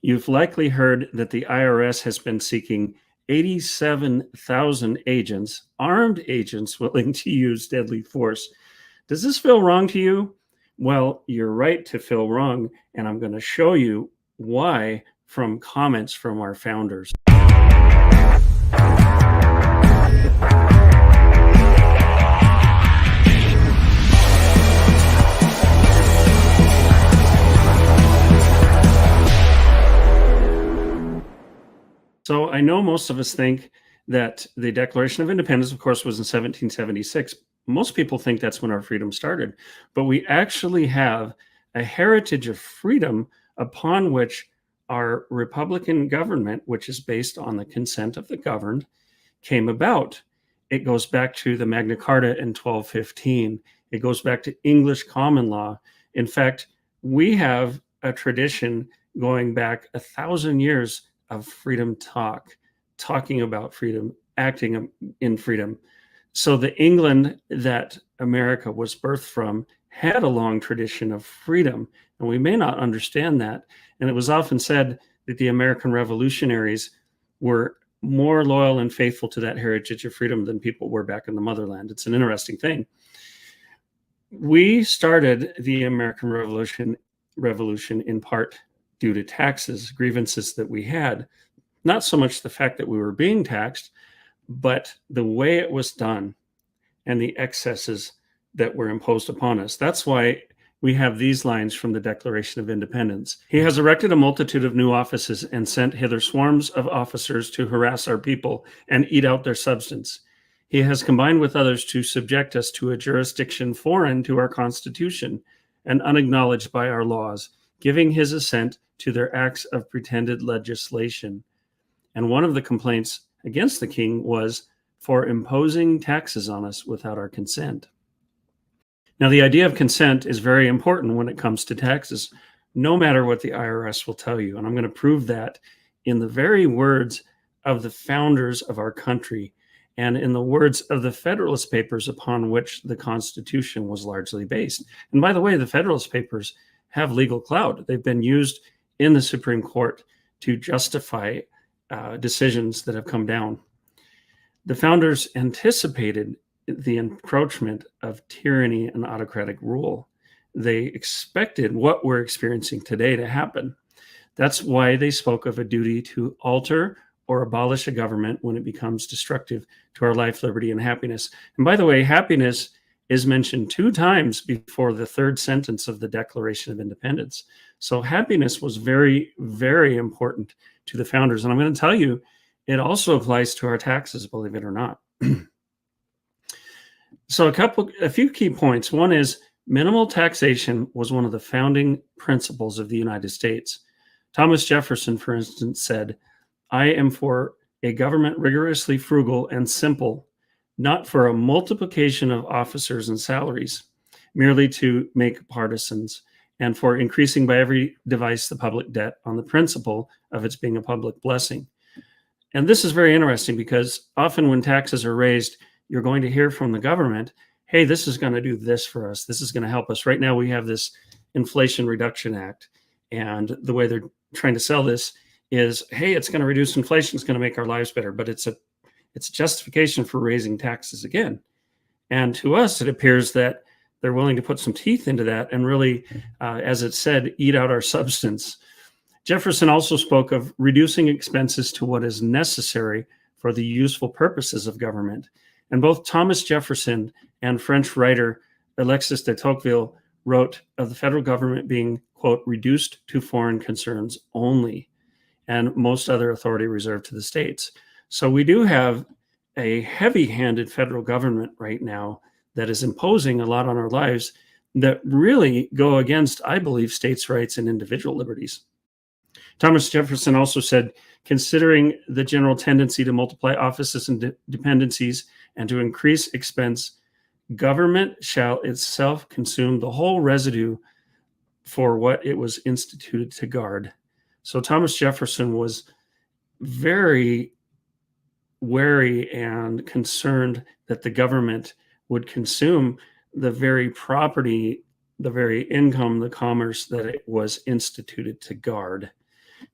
You've likely heard that the IRS has been seeking 87,000 agents, armed agents willing to use deadly force. Does this feel wrong to you? Well, you're right to feel wrong, and I'm going to show you why from comments from our founders. So I know most of us think that the Declaration of Independence, of course, was in 1776. Most people think that's when our freedom started, but we actually have a heritage of freedom upon which our Republican government, which is based on the consent of the governed, came about. It goes back to the Magna Carta in 1215. It goes back to English common law. In fact, we have a tradition going back 1,000 years of freedom talk, talking about freedom, acting in freedom. So the England that America was birthed from had a long tradition of freedom, and we may not understand that. And it was often said that the American revolutionaries were more loyal and faithful to that heritage of freedom than people were back in the motherland. It's an interesting thing. We started the American Revolution in part due to taxes, grievances that we had. Not so much the fact that we were being taxed, but the way it was done and the excesses that were imposed upon us. That's why we have these lines from the Declaration of Independence. He has erected a multitude of new offices and sent hither swarms of officers to harass our people and eat out their substance. He has combined with others to subject us to a jurisdiction foreign to our Constitution and unacknowledged by our laws, giving his assent to their acts of pretended legislation. And one of the complaints against the king was for imposing taxes on us without our consent. Now, the idea of consent is very important when it comes to taxes, no matter what the IRS will tell you. And I'm going to prove that in the very words of the founders of our country and in the words of the Federalist Papers upon which the Constitution was largely based. And by the way, the Federalist Papers have legal clout. They've been used in the Supreme Court to justify decisions that have come down. The founders anticipated the encroachment of tyranny and autocratic rule. They expected what we're experiencing today to happen. That's why they spoke of a duty to alter or abolish a government when it becomes destructive to our life, liberty, and happiness. And by the way, happiness is mentioned 2 times before the 3rd sentence of the Declaration of Independence. So happiness was very, very important to the founders. And I'm going to tell you, it also applies to our taxes, believe it or not. So a few key points. One is minimal taxation was one of the founding principles of the United States. Thomas Jefferson, for instance, said, "I am for a government rigorously frugal and simple, not for a multiplication of officers and salaries, merely to make partisans, and for increasing by every device the public debt on the principle of its being a public blessing." And this is very interesting because often when taxes are raised, you're going to hear from the government, hey, this is going to do this for us. This is going to help us. Right now, we have this Inflation Reduction Act. And the way they're trying to sell this is, hey, it's going to reduce inflation. It's going to make our lives better. But it's a justification for raising taxes again. And to us, it appears that they're willing to put some teeth into that and really, as it said, eat out our substance. Jefferson also spoke of reducing expenses to what is necessary for the useful purposes of government. And both Thomas Jefferson and French writer Alexis de Tocqueville wrote of the federal government being, quote, reduced to foreign concerns only, and most other authority reserved to the states. So we do have a heavy-handed federal government right now that is imposing a lot on our lives that really go against, I believe, states' rights and individual liberties. Thomas Jefferson also said, considering the general tendency to multiply offices and dependencies and to increase expense, government shall itself consume the whole residue for what it was instituted to guard. So Thomas Jefferson was very wary and concerned that the government would consume the very property, the very income, the commerce that it was instituted to guard.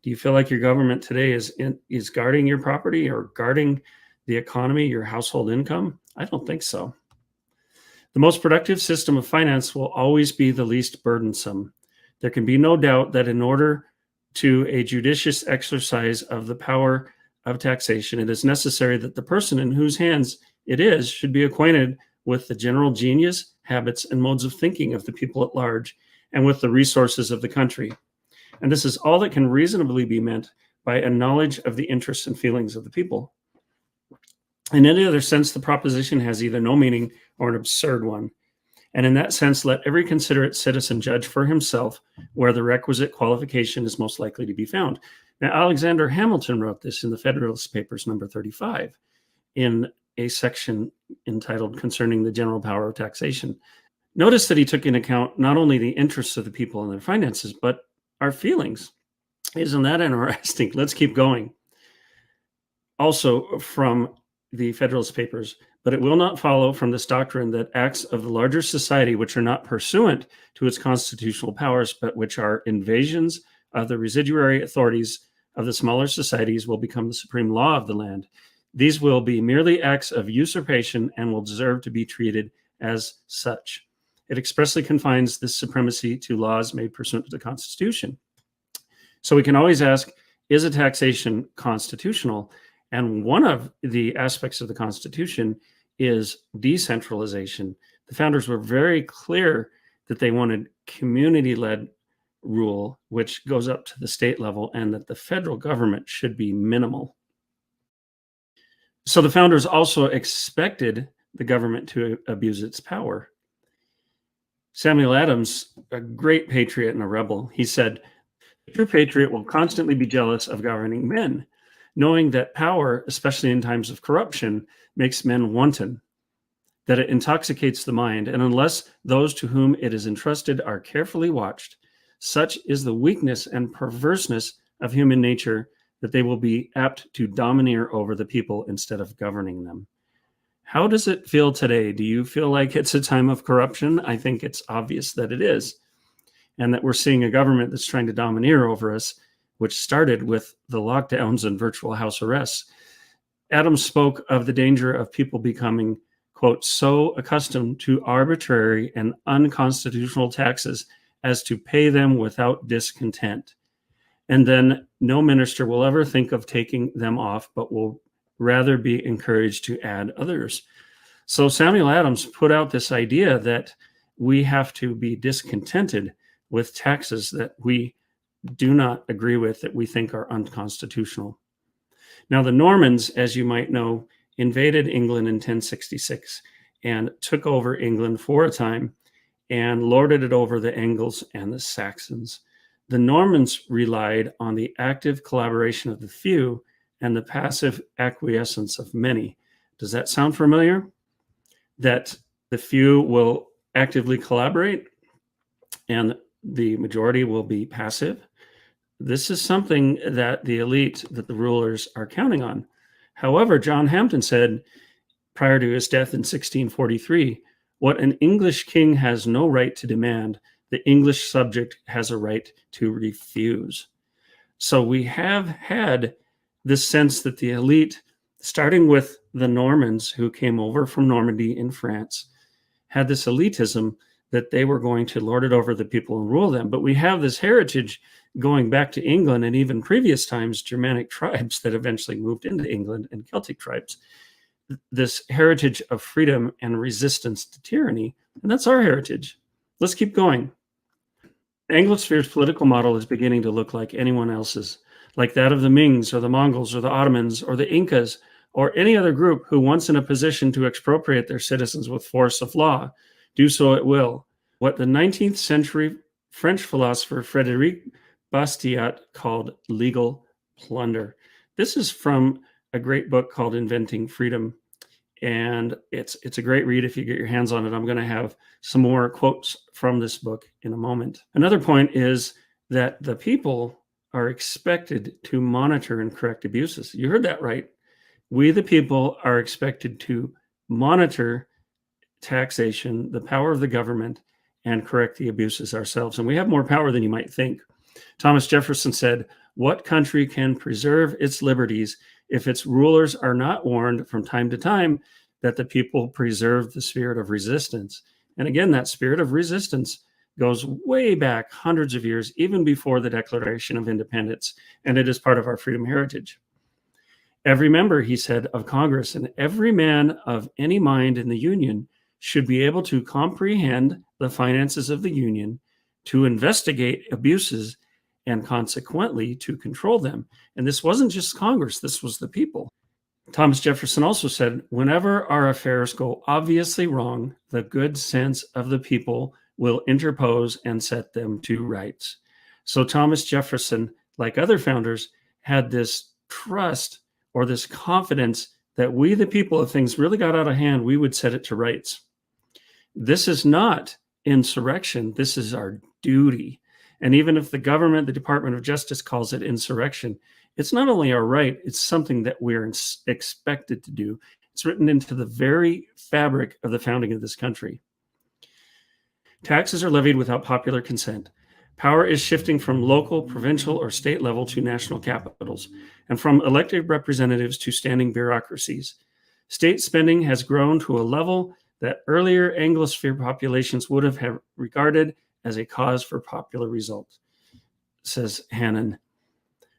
Do you feel like your government today is guarding your property or guarding the economy, your household income? I don't think so. The most productive system of finance will always be the least burdensome. There can be no doubt that in order to a judicious exercise of the power of taxation, it is necessary that the person in whose hands it is should be acquainted with the general genius, habits, and modes of thinking of the people at large, and with the resources of the country. And this is all that can reasonably be meant by a knowledge of the interests and feelings of the people. In any other sense, the proposition has either no meaning or an absurd one. And in that sense, let every considerate citizen judge for himself where the requisite qualification is most likely to be found. Now, Alexander Hamilton wrote this in the Federalist Papers, number 35, in a section entitled Concerning the General Power of Taxation. Notice that he took into account not only the interests of the people and their finances, but our feelings. Isn't that interesting? Let's keep going. Also from the Federalist Papers, but it will not follow from this doctrine that acts of the larger society which are not pursuant to its constitutional powers, but which are invasions of the residuary authorities of the smaller societies will become the supreme law of the land. These will be merely acts of usurpation and will deserve to be treated as such. It expressly confines this supremacy to laws made pursuant to the Constitution. So we can always ask, is a taxation constitutional? And one of the aspects of the Constitution is decentralization. The founders were very clear that they wanted community-led rule, which goes up to the state level, and that the federal government should be minimal. So the founders also expected the government to abuse its power. Samuel Adams, a great patriot and a rebel, he said, "The true patriot will constantly be jealous of governing men, knowing that power, especially in times of corruption, makes men wanton, that it intoxicates the mind, and unless those to whom it is entrusted are carefully watched, such is the weakness and perverseness of human nature that they will be apt to domineer over the people instead of governing them." How does it feel today? Do you feel like it's a time of corruption? I think it's obvious that it is, and that we're seeing a government that's trying to domineer over us, which started with the lockdowns and virtual house arrests. Adams spoke of the danger of people becoming, quote, so accustomed to arbitrary and unconstitutional taxes as to pay them without discontent. And then no minister will ever think of taking them off, but will rather be encouraged to add others. So Samuel Adams put out this idea that we have to be discontented with taxes that we do not agree with, that we think are unconstitutional. Now, the Normans, as you might know, invaded England in 1066 and took over England for a time and lorded it over the Angles and the Saxons. The Normans relied on the active collaboration of the few and the passive acquiescence of many. Does that sound familiar? That the few will actively collaborate and the majority will be passive. This is something that the elite, that the rulers are counting on. However, John Hampden said prior to his death in 1643, what an English king has no right to demand, the English subject has a right to refuse. So we have had this sense that the elite, starting with the Normans who came over from Normandy in France, had this elitism that they were going to lord it over the people and rule them. But we have this heritage going back to England and even previous times, Germanic tribes that eventually moved into England and Celtic tribes, this heritage of freedom and resistance to tyranny. And that's our heritage. Let's keep going. Anglosphere's political model is beginning to look like anyone else's, like that of the Mings or the Mongols or the Ottomans or the Incas or any other group who, once in a position to expropriate their citizens with force of law, do so at will. What the 19th century French philosopher Frédéric Bastiat called legal plunder. This is from a great book called Inventing Freedom. And it's a great read if you get your hands on it. I'm going to have some more quotes from this book in a moment. Another point is that the people are expected to monitor and correct abuses. You heard that right. We, the people, are expected to monitor taxation, the power of the government, and correct the abuses ourselves. And we have more power than you might think. Thomas Jefferson said, What country can preserve its liberties if its rulers are not warned from time to time that the people preserve the spirit of resistance? And again, that spirit of resistance goes way back hundreds of years, even before the Declaration of Independence, and it is part of our freedom heritage. Every member, he said, of Congress and every man of any mind in the Union should be able to comprehend the finances of the Union, to investigate abuses, and consequently to control them. And this wasn't just Congress, this was the people. Thomas Jefferson also said, whenever our affairs go obviously wrong, the good sense of the people will interpose and set them to rights. So Thomas Jefferson, like other founders, had this trust or this confidence that we, the people, if things really got out of hand, we would set it to rights. This is not insurrection. This is our duty. And even if the government, the Department of Justice calls it insurrection, it's not only our right, it's something that we're expected to do. It's written into the very fabric of the founding of this country. Taxes are levied without popular consent. Power is shifting from local, provincial, or state level to national capitals, and from elected representatives to standing bureaucracies. State spending has grown to a level that earlier Anglosphere populations would have regarded as a cause for popular results, says Hannon.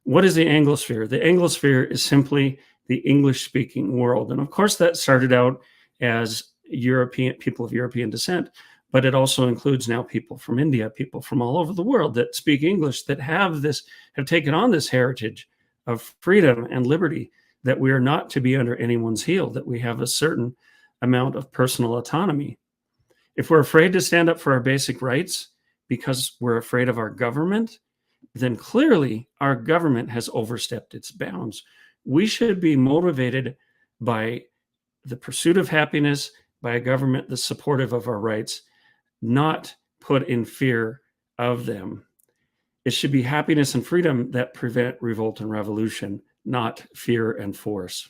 What is the Anglosphere? The Anglosphere is simply the English-speaking world. And of course, that started out as European people of European descent, but it also includes now people from India, people from all over the world that speak English, that have taken on this heritage of freedom and liberty, that we are not to be under anyone's heel, that we have a certain amount of personal autonomy. If we're afraid to stand up for our basic rights because we're afraid of our government, then clearly our government has overstepped its bounds. We should be motivated by the pursuit of happiness, by a government that's supportive of our rights, not put in fear of them. It should be happiness and freedom that prevent revolt and revolution, not fear and force.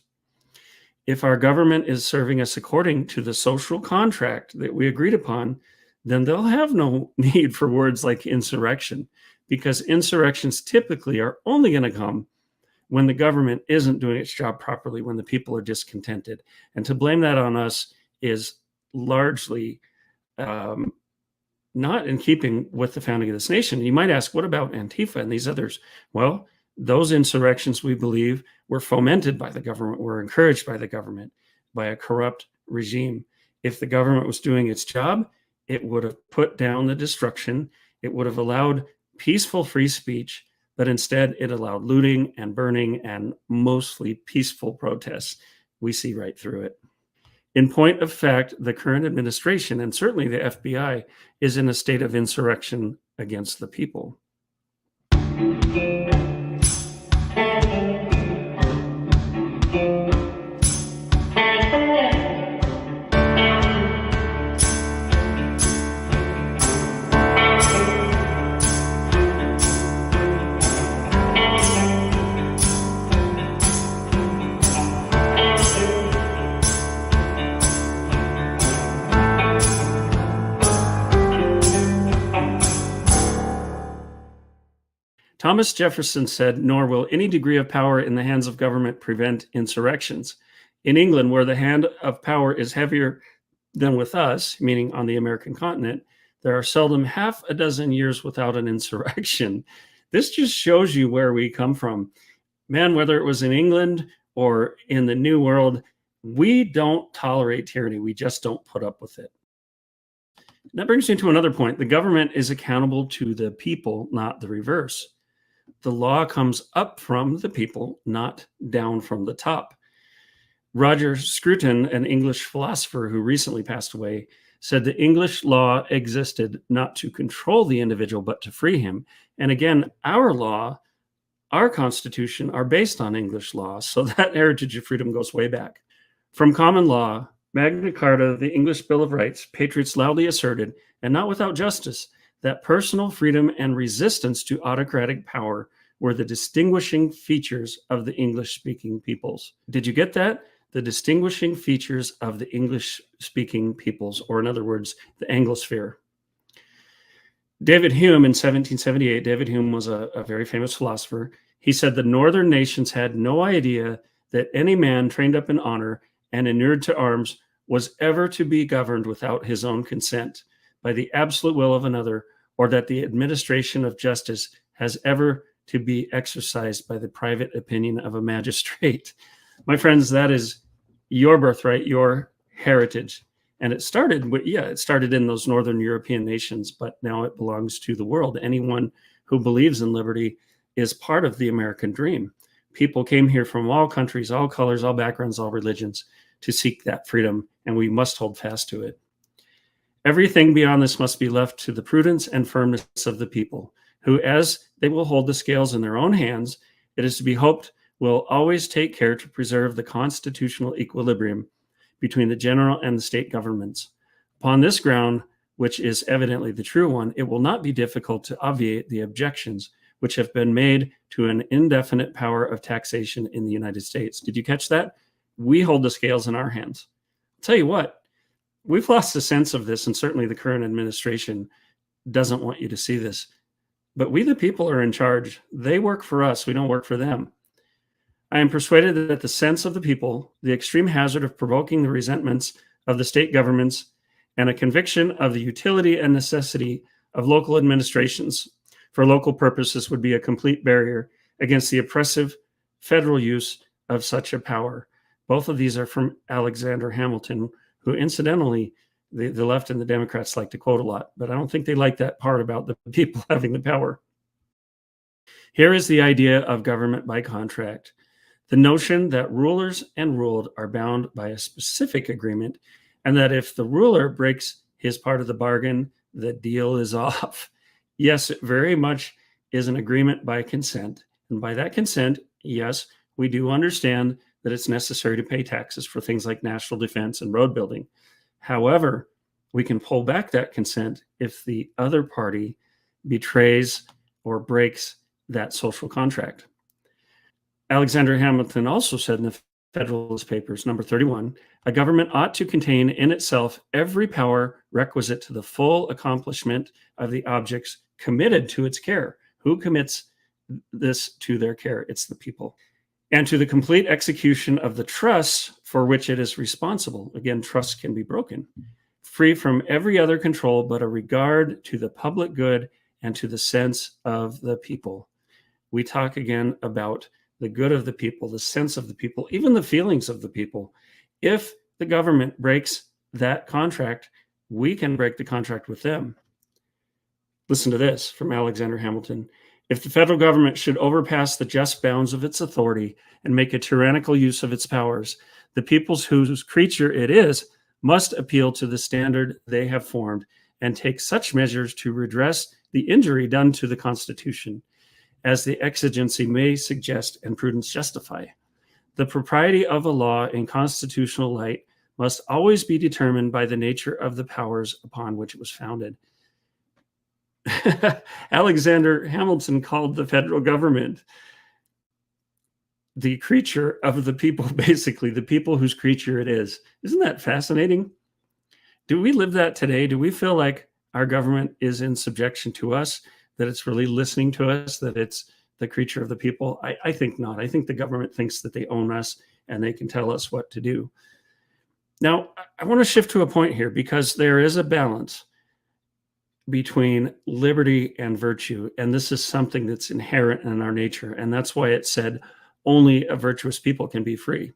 If our government is serving us according to the social contract that we agreed upon, then they'll have no need for words like insurrection, because insurrections typically are only going to come when the government isn't doing its job properly, when the people are discontented. And to blame that on us is largely not in keeping with the founding of this nation. You might ask, what about Antifa and these others? Well, those insurrections, we believe, were fomented by the government, were encouraged by the government, by a corrupt regime. If the government was doing its job, it would have put down the destruction. It would have allowed peaceful free speech, but instead it allowed looting and burning and mostly peaceful protests. We see right through it. In point of fact, the current administration, and certainly the FBI, is in a state of insurrection against the people. Thomas Jefferson said, nor will any degree of power in the hands of government prevent insurrections. In England, where the hand of power is heavier than with us, meaning on the American continent, there are seldom half a dozen years without an insurrection. This just shows you where we come from. Man, whether it was in England or in the New World, we don't tolerate tyranny. We just don't put up with it. That brings me to another point. The government is accountable to the people, not the reverse. The law comes up from the people, not down from the top. Roger Scruton, an English philosopher who recently passed away, said the English law existed not to control the individual, but to free him. And again, our law, our Constitution, are based on English law. So that heritage of freedom goes way back. From common law, Magna Carta, the English Bill of Rights, patriots loudly asserted, and not without justice, that personal freedom and resistance to autocratic power were the distinguishing features of the English-speaking peoples. Did you get that? The distinguishing features of the English-speaking peoples, or in other words, the Anglosphere. David Hume in 1778, David Hume was a very famous philosopher. He said the northern nations had no idea that any man trained up in honor and inured to arms was ever to be governed without his own consent by the absolute will of another, or that the administration of justice has ever to be exercised by the private opinion of a magistrate. My friends, that is your birthright, your heritage. And it started in those northern European nations, but now it belongs to the world. Anyone who believes in liberty is part of the American dream. People came here from all countries, all colors, all backgrounds, all religions to seek that freedom, and we must hold fast to it. Everything beyond this must be left to the prudence and firmness of the people, who, as they will hold the scales in their own hands, it is to be hoped will always take care to preserve the constitutional equilibrium between the general and the state governments. Upon this ground, which is evidently the true one, it will not be difficult to obviate the objections which have been made to an indefinite power of taxation in the United States. Did you catch that? We hold the scales in our hands. I'll tell you what, we've lost a sense of this, and certainly the current administration doesn't want you to see this. But we, the people, are in charge. They work for us. We don't work for them. I am persuaded that the sense of the people, the extreme hazard of provoking the resentments of the state governments, and a conviction of the utility and necessity of local administrations for local purposes would be a complete barrier against the oppressive federal use of such a power. Both of these are from Alexander Hamilton, who incidentally, the left and the Democrats like to quote a lot, but I don't think they like that part about the people having the power. Here is the idea of government by contract. The notion that rulers and ruled are bound by a specific agreement, and that if the ruler breaks his part of the bargain, the deal is off. Yes, it very much is an agreement by consent. And by that consent, yes, we do understand that it's necessary to pay taxes for things like national defense and road building. However, we can pull back that consent if the other party betrays or breaks that social contract. Alexander Hamilton also said in the Federalist Papers, number 31, a government ought to contain in itself every power requisite to the full accomplishment of the objects committed to its care. Who commits this to their care? It's the people. And to the complete execution of the trusts for which it is responsible. Again, trusts can be broken. Free from every other control but a regard to the public good and to the sense of the people. We talk again about the good of the people, the sense of the people, even the feelings of the people. If the government breaks that contract, we can break the contract with them. Listen to this from Alexander Hamilton. If the federal government should overpass the just bounds of its authority and make a tyrannical use of its powers, the peoples whose creature it is must appeal to the standard they have formed and take such measures to redress the injury done to the Constitution as the exigency may suggest and prudence justify. The propriety of a law in constitutional light must always be determined by the nature of the powers upon which it was founded. Alexander Hamilton called the federal government the creature of the people, basically, the people whose creature it is. Isn't that fascinating? Do we live that today? Do we feel like our government is in subjection to us, that it's really listening to us, that it's the creature of the people? I think not. I think the government thinks that they own us and they can tell us what to do. Now, I want to shift to a point here because there is a balance between liberty and virtue. And this is something that's inherent in our nature. And that's why it said only a virtuous people can be free.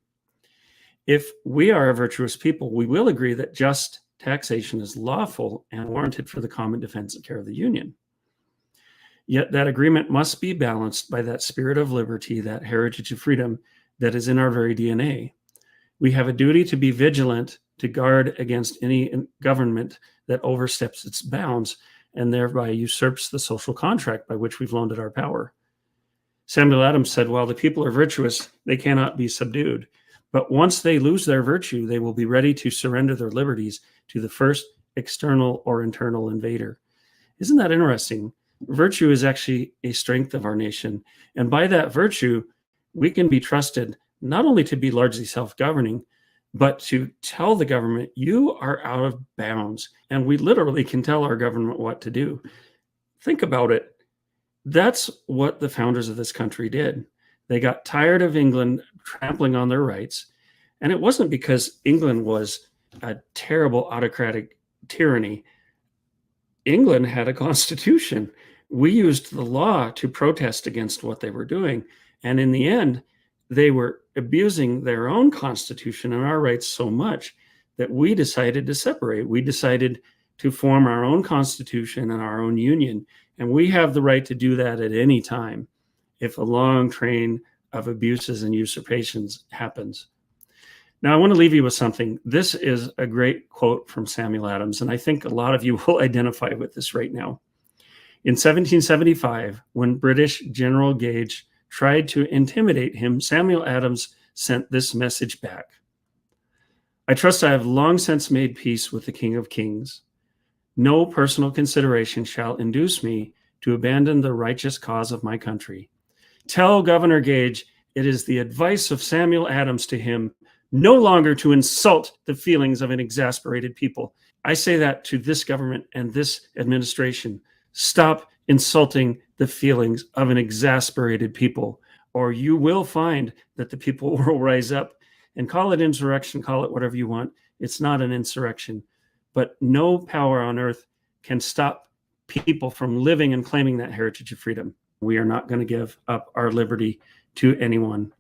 If we are a virtuous people, we will agree that just taxation is lawful and warranted for the common defense and care of the Union. Yet that agreement must be balanced by that spirit of liberty, that heritage of freedom that is in our very DNA. We have a duty to be vigilant, to guard against any government that oversteps its bounds and thereby usurps the social contract by which we've loaned it our power. Samuel Adams said, while the people are virtuous, they cannot be subdued. But once they lose their virtue, they will be ready to surrender their liberties to the first external or internal invader. Isn't that interesting? Virtue is actually a strength of our nation. And by that virtue, we can be trusted not only to be largely self-governing, but to tell the government, you are out of bounds. And we literally can tell our government what to do. Think about it. That's what the founders of this country did. They got tired of England trampling on their rights. And it wasn't because England was a terrible autocratic tyranny. England had a constitution. We used the law to protest against what they were doing. And in the end, they were abusing their own constitution and our rights so much that we decided to separate. We decided to form our own constitution and our own union. And we have the right to do that at any time if a long train of abuses and usurpations happens. Now, I want to leave you with something. This is a great quote from Samuel Adams, and I think a lot of you will identify with this right now. In 1775, when British General Gage tried to intimidate him, Samuel Adams sent this message back. I trust I have long since made peace with the King of Kings. No personal consideration shall induce me to abandon the righteous cause of my country. Tell Governor Gage it is the advice of Samuel Adams to him no longer to insult the feelings of an exasperated people. I say that to this government and this administration. Stop insulting the feelings of an exasperated people, or you will find that the people will rise up. And call it insurrection, call it whatever you want. It's not an insurrection. But no power on earth can stop people from living and claiming that heritage of freedom. We are not going to give up our liberty to anyone.